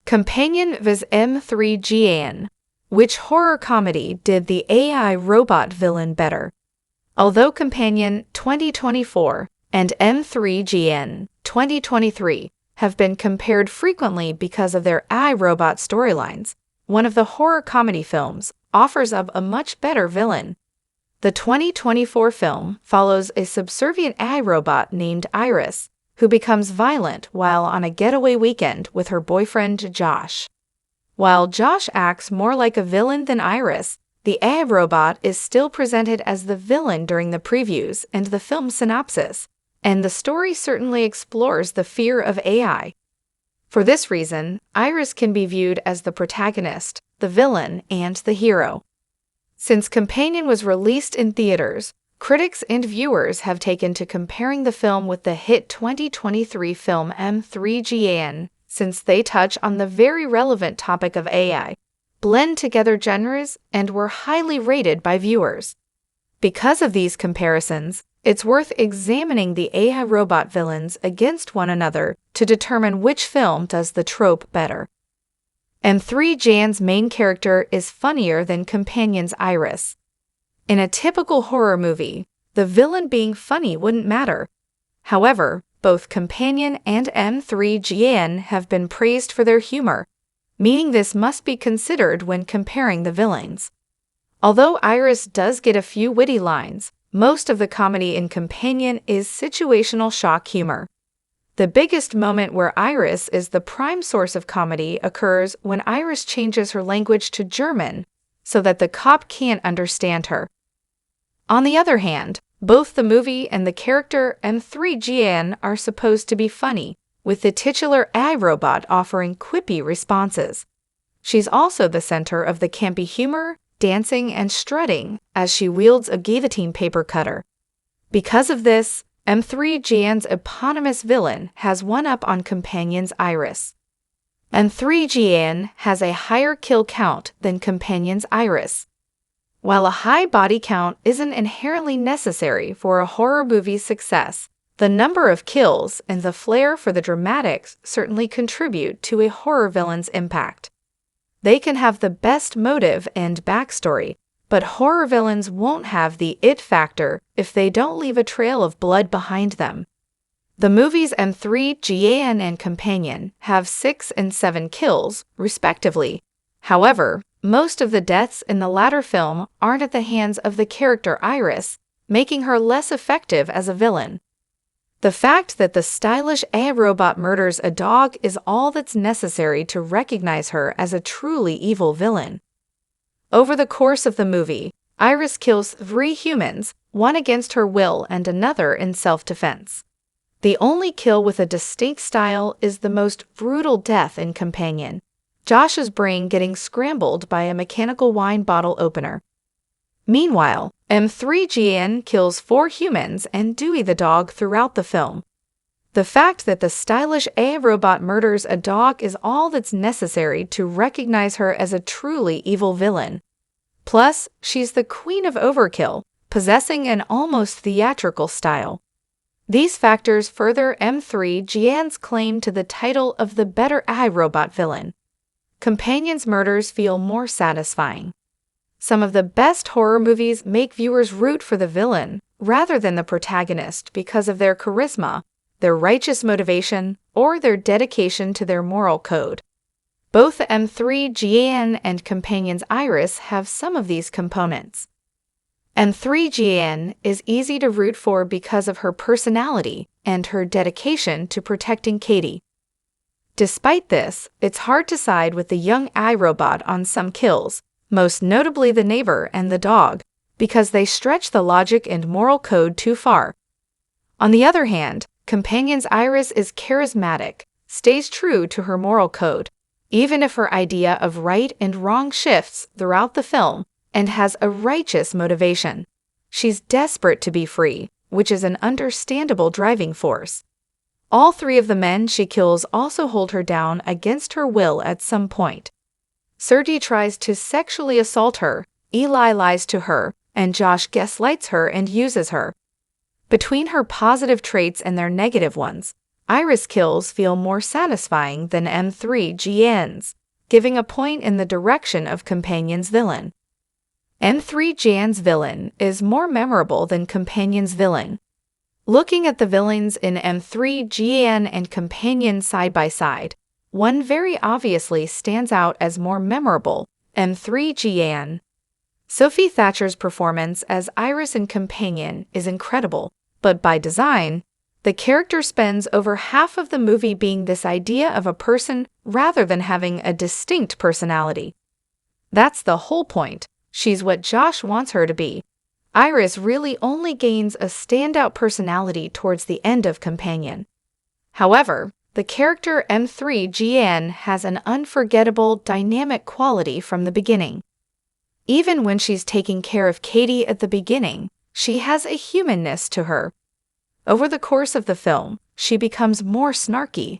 Companion vs. M3GAN. Which horror comedy did the AI robot villain better? Although Companion 2024 and M3GAN 2023 have been compared frequently because of their AI robot storylines, one of the horror comedy films offers up a much better villain. The 2024 film follows a subservient AI robot named Iris, who becomes violent while on a getaway weekend with her boyfriend Josh. While Josh acts more like a villain than Iris, the AI robot is still presented as the villain during the previews and the film synopsis, and the story certainly explores the fear of AI. For this reason, Iris can be viewed as the protagonist, the villain, and the hero. Since Companion was released in theaters, critics and viewers have taken to comparing the film with the hit 2023 film M3GAN, since they touch on the very relevant topic of AI, blend together genres, and were highly rated by viewers. Because of these comparisons, it's worth examining the AI robot villains against one another to determine which film does the trope better. M3GAN's main character is funnier than Companion's Iris. In a typical horror movie, the villain being funny wouldn't matter. However, both Companion and M3GAN have been praised for their humor, meaning this must be considered when comparing the villains. Although Iris does get a few witty lines, most of the comedy in Companion is situational shock humor. The biggest moment where Iris is the prime source of comedy occurs when Iris changes her language to German so that the cop can't understand her. On the other hand, both the movie and the character M3GAN are supposed to be funny, with the titular AI robot offering quippy responses. She's also the center of the campy humor, dancing, and strutting as she wields a guillotine paper cutter. Because of this, M3GAN's eponymous villain has one up on Companion's Iris. M3GAN has a higher kill count than Companion's Iris. While a high body count isn't inherently necessary for a horror movie's success, the number of kills and the flair for the dramatics certainly contribute to a horror villain's impact. They can have the best motive and backstory, but horror villains won't have the it factor if they don't leave a trail of blood behind them. The movies M3GAN and Companion have 6 and 7 kills, respectively. However, most of the deaths in the latter film aren't at the hands of the character Iris, making her less effective as a villain. The fact that the stylish AI robot murders a dog is all that's necessary to recognize her as a truly evil villain. Over the course of the movie, Iris kills 3 humans, one against her will and another in self-defense. The only kill with a distinct style is the most brutal death in Companion, Josh's brain getting scrambled by a mechanical wine bottle opener. Meanwhile, M3GAN kills 4 humans and Dewey the dog throughout the film. The fact that the stylish AI robot murders a dog is all that's necessary to recognize her as a truly evil villain. Plus, she's the queen of overkill, possessing an almost theatrical style. These factors further M3GAN's claim to the title of the better AI robot villain. Companion's murders feel more satisfying. Some of the best horror movies make viewers root for the villain rather than the protagonist because of their charisma, their righteous motivation, or their dedication to their moral code. Both M3GAN and Companion's Iris have some of these components. M3GAN is easy to root for because of her personality and her dedication to protecting Katie. Despite this, it's hard to side with the young AI robot on some kills, most notably the neighbor and the dog, because they stretch the logic and moral code too far. On the other hand, Companion's Iris is charismatic, stays true to her moral code, even if her idea of right and wrong shifts throughout the film, and has a righteous motivation. She's desperate to be free, which is an understandable driving force. All 3 of the men she kills also hold her down against her will at some point. Sergei tries to sexually assault her, Eli lies to her, and Josh gaslights her and uses her. Between her positive traits and their negative ones, Iris kills feel more satisfying than M3GAN's, giving a point in the direction of Companion's villain. M3GAN's villain is more memorable than Companion's villain. Looking at the villains in M3GAN and Companion side by side, one very obviously stands out as more memorable: M3GAN. Sophie Thatcher's performance as Iris in Companion is incredible, but by design, the character spends over half of the movie being this idea of a person rather than having a distinct personality. That's the whole point. She's what Josh wants her to be. Iris really only gains a standout personality towards the end of Companion. However, the character M3GAN has an unforgettable, dynamic quality from the beginning. Even when she's taking care of Katie at the beginning, she has a humanness to her. Over the course of the film, she becomes more snarky,